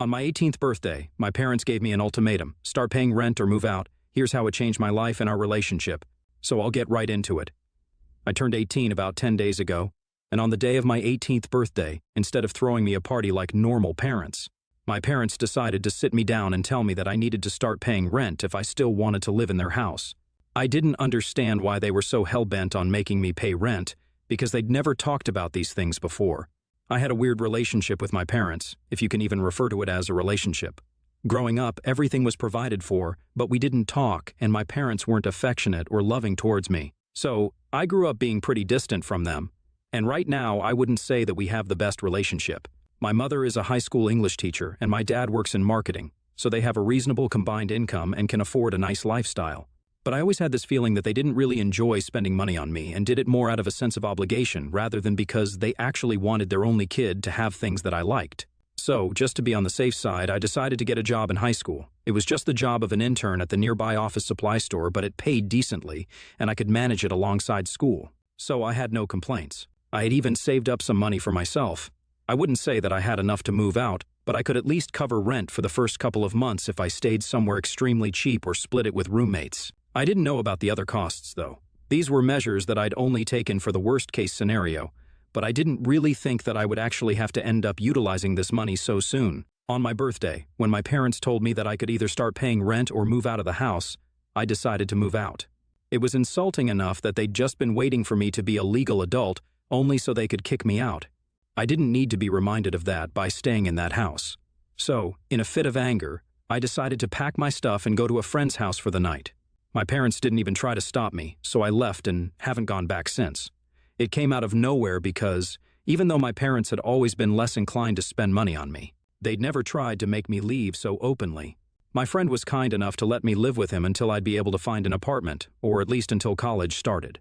On my 18th birthday, my parents gave me an ultimatum: start paying rent or move out. Here's how it changed my life and our relationship. So I'll get right into it. I turned 18 about 10 days ago, and on the day of my 18th birthday, instead of throwing me a party like normal parents, my parents decided to sit me down and tell me that I needed to start paying rent if I still wanted to live in their house. I didn't understand why they were so hell-bent on making me pay rent, because they'd never talked about these things before. I had a weird relationship with my parents, if you can even refer to it as a relationship. Growing up, everything was provided for, but we didn't talk, and my parents weren't affectionate or loving towards me. So, I grew up being pretty distant from them. And right now, I wouldn't say that we have the best relationship. My mother is a high school English teacher, and my dad works in marketing, so they have a reasonable combined income and can afford a nice lifestyle. But I always had this feeling that they didn't really enjoy spending money on me and did it more out of a sense of obligation rather than because they actually wanted their only kid to have things that I liked. So, just to be on the safe side, I decided to get a job in high school. It was just the job of an intern at the nearby office supply store, but it paid decently, and I could manage it alongside school. So I had no complaints. I had even saved up some money for myself. I wouldn't say that I had enough to move out, but I could at least cover rent for the first couple of months if I stayed somewhere extremely cheap or split it with roommates. I didn't know about the other costs, though. These were measures that I'd only taken for the worst-case scenario, but I didn't really think that I would actually have to end up utilizing this money so soon. On my birthday, when my parents told me that I could either start paying rent or move out of the house, I decided to move out. It was insulting enough that they'd just been waiting for me to be a legal adult, only so they could kick me out. I didn't need to be reminded of that by staying in that house. So, in a fit of anger, I decided to pack my stuff and go to a friend's house for the night. My parents didn't even try to stop me, so I left and haven't gone back since. It came out of nowhere because, even though my parents had always been less inclined to spend money on me, they'd never tried to make me leave so openly. My friend was kind enough to let me live with him until I'd be able to find an apartment, or at least until college started.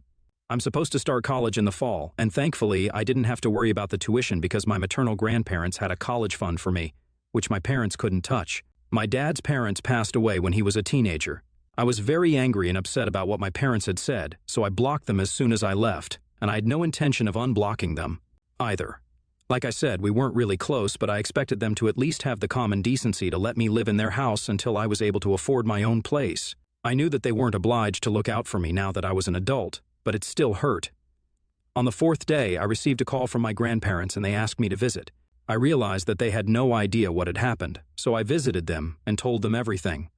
I'm supposed to start college in the fall, and thankfully I didn't have to worry about the tuition because my maternal grandparents had a college fund for me, which my parents couldn't touch. My dad's parents passed away when he was a teenager. I was very angry and upset about what my parents had said, so I blocked them as soon as I left, and I had no intention of unblocking them either. Like I said, we weren't really close, but I expected them to at least have the common decency to let me live in their house until I was able to afford my own place. I knew that they weren't obliged to look out for me now that I was an adult, but it still hurt. On the 4th day, I received a call from my grandparents and they asked me to visit. I realized that they had no idea what had happened, so I visited them and told them everything.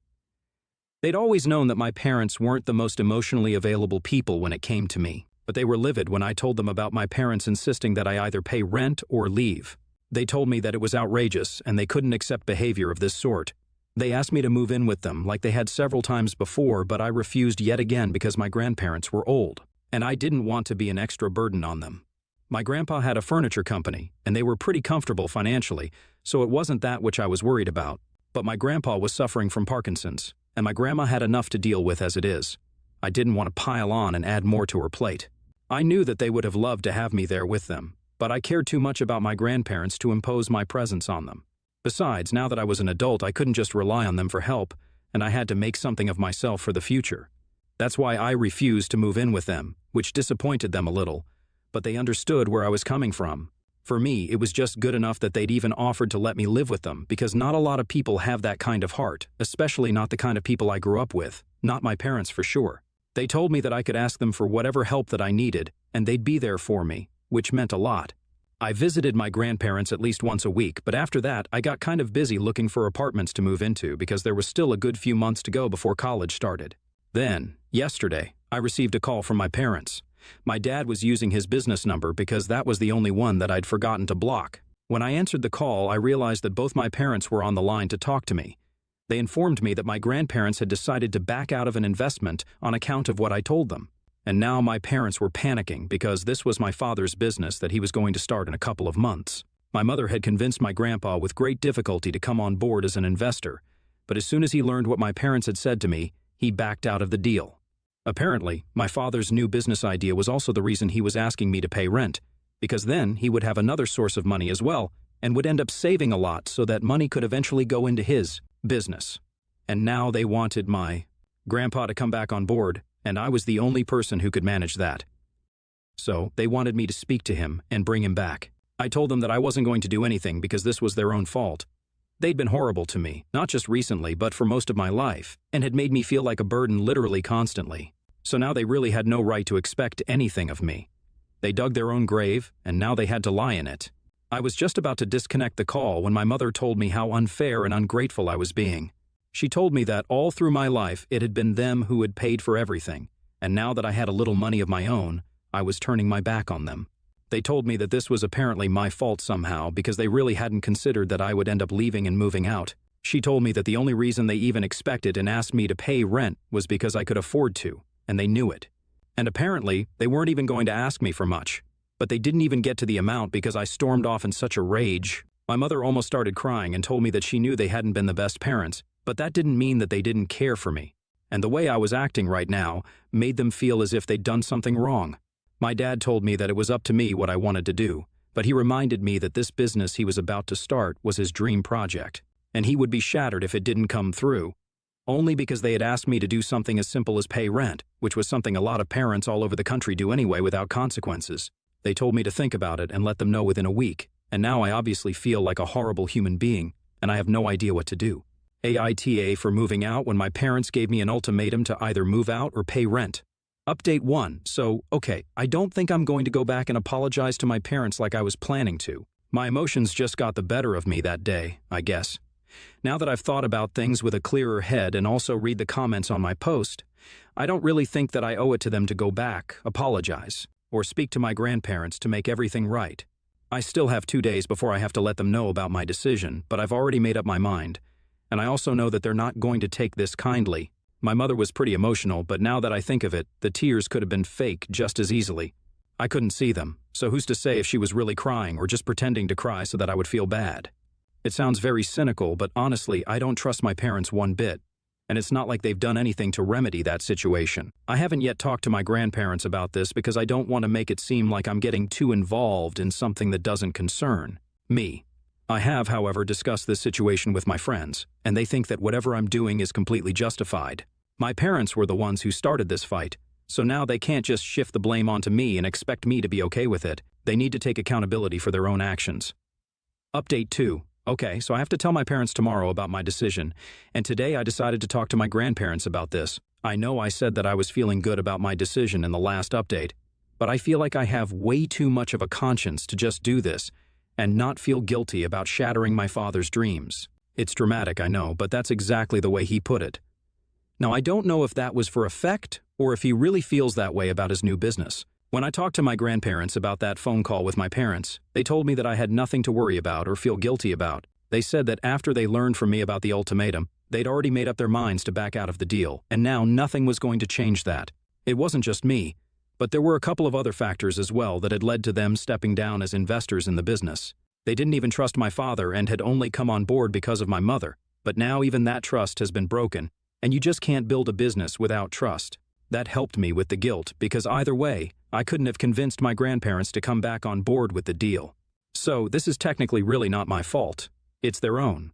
They'd always known that my parents weren't the most emotionally available people when it came to me, but they were livid when I told them about my parents insisting that I either pay rent or leave. They told me that it was outrageous and they couldn't accept behavior of this sort. They asked me to move in with them like they had several times before, but I refused yet again because my grandparents were old, and I didn't want to be an extra burden on them. My grandpa had a furniture company, and they were pretty comfortable financially, so it wasn't that which I was worried about. But my grandpa was suffering from Parkinson's, and my grandma had enough to deal with as it is. I didn't want to pile on and add more to her plate. I knew that they would have loved to have me there with them, but I cared too much about my grandparents to impose my presence on them. Besides, now that I was an adult, I couldn't just rely on them for help, and I had to make something of myself for the future. That's why I refused to move in with them, which disappointed them a little, but they understood where I was coming from. For me, it was just good enough that they'd even offered to let me live with them, because not a lot of people have that kind of heart, especially not the kind of people I grew up with, not my parents for sure. They told me that I could ask them for whatever help that I needed, and they'd be there for me, which meant a lot. I visited my grandparents at least once a week, but after that, I got kind of busy looking for apartments to move into because there was still a good few months to go before college started. Then, yesterday, I received a call from my parents. My dad was using his business number because that was the only one that I'd forgotten to block. When I answered the call, I realized that both my parents were on the line to talk to me. They informed me that my grandparents had decided to back out of an investment on account of what I told them. And now my parents were panicking because this was my father's business that he was going to start in a couple of months. My mother had convinced my grandpa with great difficulty to come on board as an investor, but as soon as he learned what my parents had said to me, he backed out of the deal. Apparently, my father's new business idea was also the reason he was asking me to pay rent, because then he would have another source of money as well and would end up saving a lot so that money could eventually go into his business. And now they wanted my grandpa to come back on board, and I was the only person who could manage that. So they wanted me to speak to him and bring him back. I told them that I wasn't going to do anything because this was their own fault. They'd been horrible to me, not just recently but for most of my life, and had made me feel like a burden literally constantly. So now they really had no right to expect anything of me. They dug their own grave, and now they had to lie in it. I was just about to disconnect the call when my mother told me how unfair and ungrateful I was being. She told me that all through my life it had been them who had paid for everything, and now that I had a little money of my own, I was turning my back on them. They told me that this was apparently my fault somehow because they really hadn't considered that I would end up leaving and moving out. She told me that the only reason they even expected and asked me to pay rent was because I could afford to, and they knew it. And apparently, they weren't even going to ask me for much. But they didn't even get to the amount because I stormed off in such a rage. My mother almost started crying and told me that she knew they hadn't been the best parents, but that didn't mean that they didn't care for me. And the way I was acting right now made them feel as if they'd done something wrong. My dad told me that it was up to me what I wanted to do, but he reminded me that this business he was about to start was his dream project, and he would be shattered if it didn't come through. Only because they had asked me to do something as simple as pay rent, which was something a lot of parents all over the country do anyway without consequences. They told me to think about it and let them know within a week, and now I obviously feel like a horrible human being, and I have no idea what to do. AITA for moving out when my parents gave me an ultimatum to either move out or pay rent. Update 1. So, okay, I don't think I'm going to go back and apologize to my parents like I was planning to. My emotions just got the better of me that day, I guess. Now that I've thought about things with a clearer head and also read the comments on my post, I don't really think that I owe it to them to go back, apologize, or speak to my grandparents to make everything right. I still have 2 days before I have to let them know about my decision, but I've already made up my mind. And I also know that they're not going to take this kindly. My mother was pretty emotional, but now that I think of it, the tears could have been fake just as easily. I couldn't see them, so who's to say if she was really crying or just pretending to cry so that I would feel bad? It sounds very cynical, but honestly, I don't trust my parents one bit. And it's not like they've done anything to remedy that situation. I haven't yet talked to my grandparents about this because I don't want to make it seem like I'm getting too involved in something that doesn't concern me. I have, however, discussed this situation with my friends, and they think that whatever I'm doing is completely justified. My parents were the ones who started this fight, so now they can't just shift the blame onto me and expect me to be okay with it. They need to take accountability for their own actions. Update 2. Okay, so I have to tell my parents tomorrow about my decision, and today I decided to talk to my grandparents about this. I know I said that I was feeling good about my decision in the last update, but I feel like I have way too much of a conscience to just do this and not feel guilty about shattering my father's dreams. It's dramatic, I know, but that's exactly the way he put it. Now, I don't know if that was for effect or if he really feels that way about his new business. When I talked to my grandparents about that phone call with my parents, they told me that I had nothing to worry about or feel guilty about. They said that after they learned from me about the ultimatum, they'd already made up their minds to back out of the deal, and now nothing was going to change that. It wasn't just me, but there were a couple of other factors as well that had led to them stepping down as investors in the business. They didn't even trust my father and had only come on board because of my mother, but now even that trust has been broken, and you just can't build a business without trust. That helped me with the guilt because either way, I couldn't have convinced my grandparents to come back on board with the deal. So this is technically really not my fault. It's their own.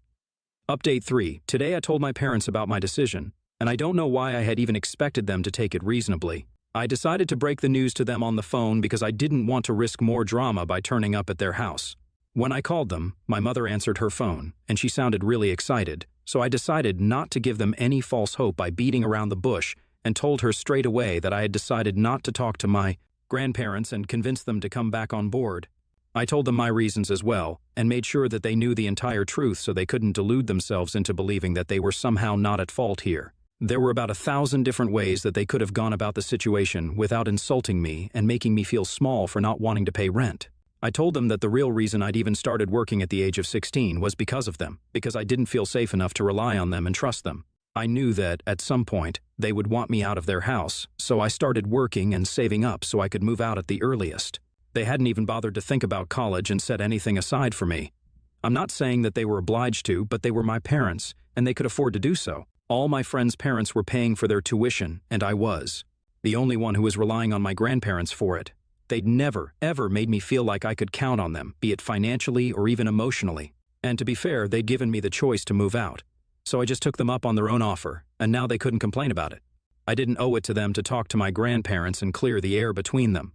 Update 3. Today I told my parents about my decision, and I don't know why I had even expected them to take it reasonably. I decided to break the news to them on the phone because I didn't want to risk more drama by turning up at their house. When I called them, my mother answered her phone, and she sounded really excited, so I decided not to give them any false hope by beating around the bush and told her straight away that I had decided not to talk to my grandparents and convince them to come back on board. I told them my reasons as well, and made sure that they knew the entire truth so they couldn't delude themselves into believing that they were somehow not at fault here. There were about 1,000 different ways that they could have gone about the situation without insulting me and making me feel small for not wanting to pay rent. I told them that the real reason I'd even started working at the age of 16 was because of them, because I didn't feel safe enough to rely on them and trust them. I knew that, at some point, they would want me out of their house, so I started working and saving up so I could move out at the earliest. They hadn't even bothered to think about college and set anything aside for me. I'm not saying that they were obliged to, but they were my parents, and they could afford to do so. All my friends' parents were paying for their tuition, and I was. The only one who was relying on my grandparents for it. They'd never, ever made me feel like I could count on them, be it financially or even emotionally. And to be fair, they'd given me the choice to move out. So I just took them up on their own offer, and now they couldn't complain about it. I didn't owe it to them to talk to my grandparents and clear the air between them.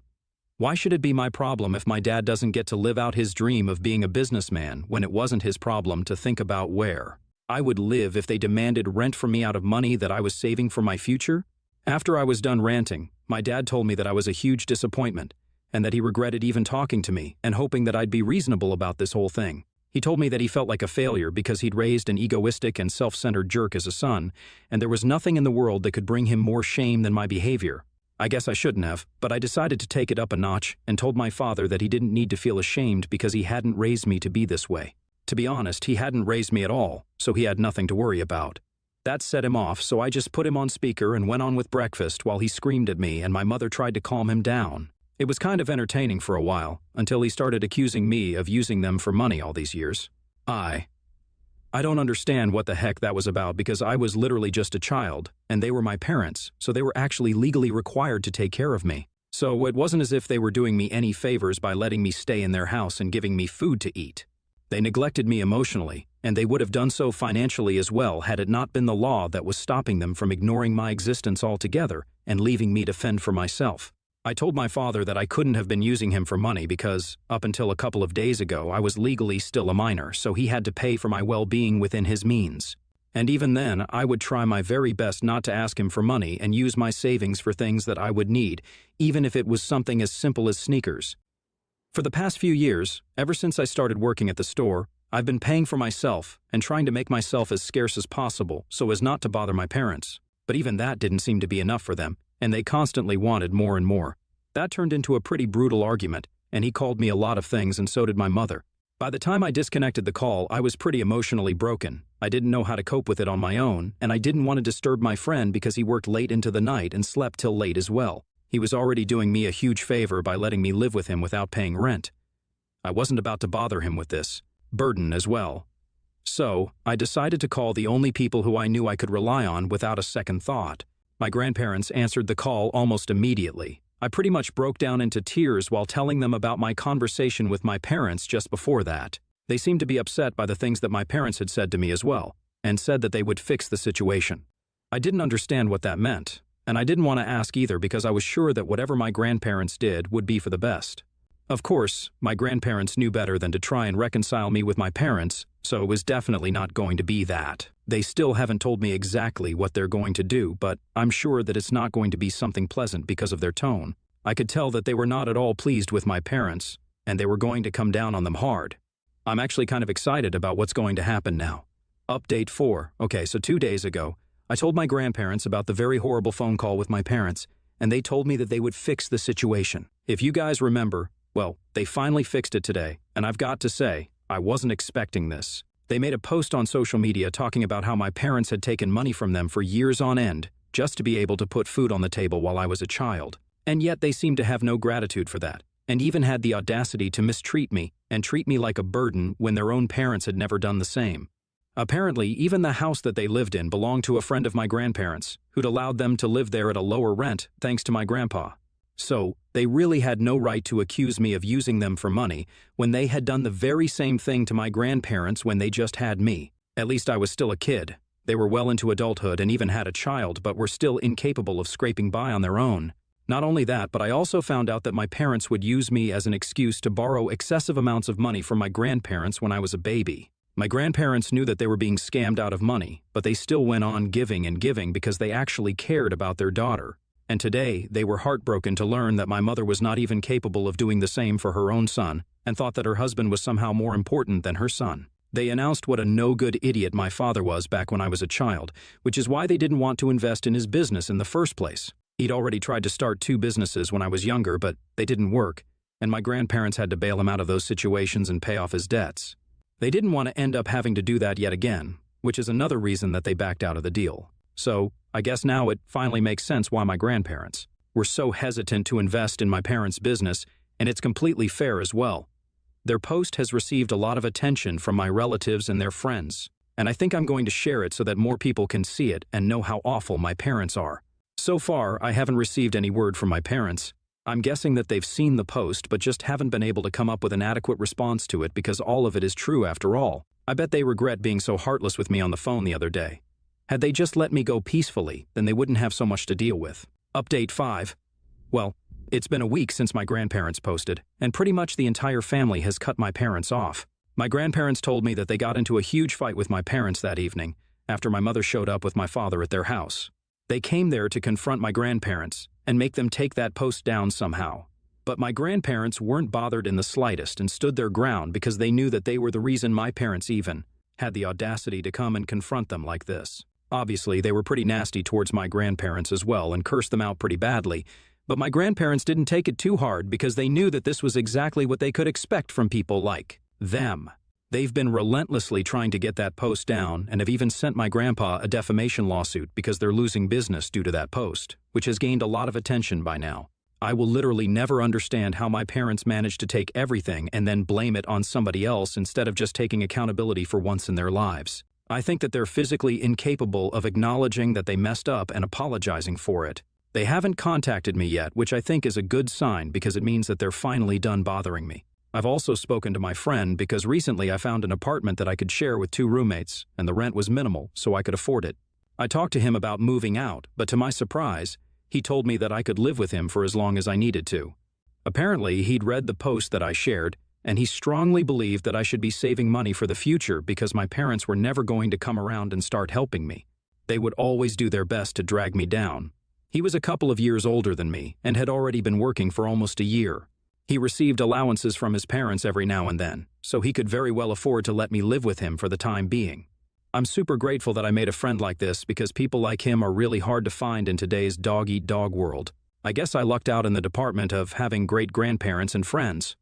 Why should it be my problem if my dad doesn't get to live out his dream of being a businessman when it wasn't his problem to think about where I would live if they demanded rent from me out of money that I was saving for my future? After I was done ranting, my dad told me that I was a huge disappointment and that he regretted even talking to me and hoping that I'd be reasonable about this whole thing. He told me that he felt like a failure because he'd raised an egoistic and self-centered jerk as a son, and there was nothing in the world that could bring him more shame than my behavior. I guess I shouldn't have, but I decided to take it up a notch and told my father that he didn't need to feel ashamed because he hadn't raised me to be this way. To be honest, he hadn't raised me at all, so he had nothing to worry about. That set him off, so I just put him on speaker and went on with breakfast while he screamed at me and my mother tried to calm him down. It was kind of entertaining for a while, until he started accusing me of using them for money all these years. I don't understand what the heck that was about because I was literally just a child, and they were my parents, so they were actually legally required to take care of me. So it wasn't as if they were doing me any favors by letting me stay in their house and giving me food to eat. They neglected me emotionally, and they would have done so financially as well had it not been the law that was stopping them from ignoring my existence altogether and leaving me to fend for myself. I told my father that I couldn't have been using him for money because, up until a couple of days ago, I was legally still a minor, so he had to pay for my well-being within his means. And even then, I would try my very best not to ask him for money and use my savings for things that I would need, even if it was something as simple as sneakers. For the past few years, ever since I started working at the store, I've been paying for myself and trying to make myself as scarce as possible so as not to bother my parents. But even that didn't seem to be enough for them, and they constantly wanted more and more. That turned into a pretty brutal argument, and he called me a lot of things and so did my mother. By the time I disconnected the call, I was pretty emotionally broken. I didn't know how to cope with it on my own, and I didn't want to disturb my friend because he worked late into the night and slept till late as well. He was already doing me a huge favor by letting me live with him without paying rent. I wasn't about to bother him with this burden as well. So, I decided to call the only people who I knew I could rely on without a second thought. My grandparents answered the call almost immediately. I pretty much broke down into tears while telling them about my conversation with my parents just before that. They seemed to be upset by the things that my parents had said to me as well, and said that they would fix the situation. I didn't understand what that meant, and I didn't want to ask either because I was sure that whatever my grandparents did would be for the best. Of course, my grandparents knew better than to try and reconcile me with my parents, so it was definitely not going to be that. They still haven't told me exactly what they're going to do, but I'm sure that it's not going to be something pleasant because of their tone. I could tell that they were not at all pleased with my parents, and they were going to come down on them hard. I'm actually kind of excited about what's going to happen now. Update 4. Okay, so 2 days ago, I told my grandparents about the very horrible phone call with my parents, and they told me that they would fix the situation. If you guys remember, well, they finally fixed it today, and I've got to say, I wasn't expecting this. They made a post on social media talking about how my parents had taken money from them for years on end just to be able to put food on the table while I was a child. And yet they seemed to have no gratitude for that, and even had the audacity to mistreat me and treat me like a burden when their own parents had never done the same. Apparently, even the house that they lived in belonged to a friend of my grandparents, who'd allowed them to live there at a lower rent thanks to my grandpa. So, they really had no right to accuse me of using them for money when they had done the very same thing to my grandparents when they just had me. At least I was still a kid. They were well into adulthood and even had a child, but were still incapable of scraping by on their own. Not only that, but I also found out that my parents would use me as an excuse to borrow excessive amounts of money from my grandparents when I was a baby. My grandparents knew that they were being scammed out of money, but they still went on giving and giving because they actually cared about their daughter. And today, they were heartbroken to learn that my mother was not even capable of doing the same for her own son, and thought that her husband was somehow more important than her son. They announced what a no-good idiot my father was back when I was a child, which is why they didn't want to invest in his business in the first place. He'd already tried to start 2 businesses when I was younger, but they didn't work, and my grandparents had to bail him out of those situations and pay off his debts. They didn't want to end up having to do that yet again, which is another reason that they backed out of the deal. So, I guess now it finally makes sense why my grandparents were so hesitant to invest in my parents' business, and it's completely fair as well. Their post has received a lot of attention from my relatives and their friends, and I think I'm going to share it so that more people can see it and know how awful my parents are. So far, I haven't received any word from my parents. I'm guessing that they've seen the post but just haven't been able to come up with an adequate response to it because all of it is true after all. I bet they regret being so heartless with me on the phone the other day. Had they just let me go peacefully, then they wouldn't have so much to deal with. Update 5. Well, It's been a week since my grandparents posted, and pretty much the entire family has cut my parents off. My grandparents told me that they got into a huge fight with my parents that evening, after my mother showed up with my father at their house. They came there to confront my grandparents and make them take that post down somehow. But my grandparents weren't bothered in the slightest and stood their ground because they knew that they were the reason my parents even had the audacity to come and confront them like this. Obviously, they were pretty nasty towards my grandparents as well and cursed them out pretty badly, but my grandparents didn't take it too hard because they knew that this was exactly what they could expect from people like them. They've been relentlessly trying to get that post down and have even sent my grandpa a defamation lawsuit because they're losing business due to that post, which has gained a lot of attention by now. I will literally never understand how my parents managed to take everything and then blame it on somebody else instead of just taking accountability for once in their lives. I think that they're physically incapable of acknowledging that they messed up and apologizing for it. They haven't contacted me yet, which I think is a good sign because it means that they're finally done bothering me. I've also spoken to my friend because recently I found an apartment that I could share with 2 roommates, and the rent was minimal, so I could afford it. I talked to him about moving out, but to my surprise, he told me that I could live with him for as long as I needed to. Apparently, he'd read the post that I shared, and he strongly believed that I should be saving money for the future because my parents were never going to come around and start helping me. They would always do their best to drag me down. He was a couple of years older than me and had already been working for almost a year. He received allowances from his parents every now and then, so he could very well afford to let me live with him for the time being. I'm super grateful that I made a friend like this because people like him are really hard to find in today's dog-eat-dog world. I guess I lucked out in the department of having great grandparents and friends.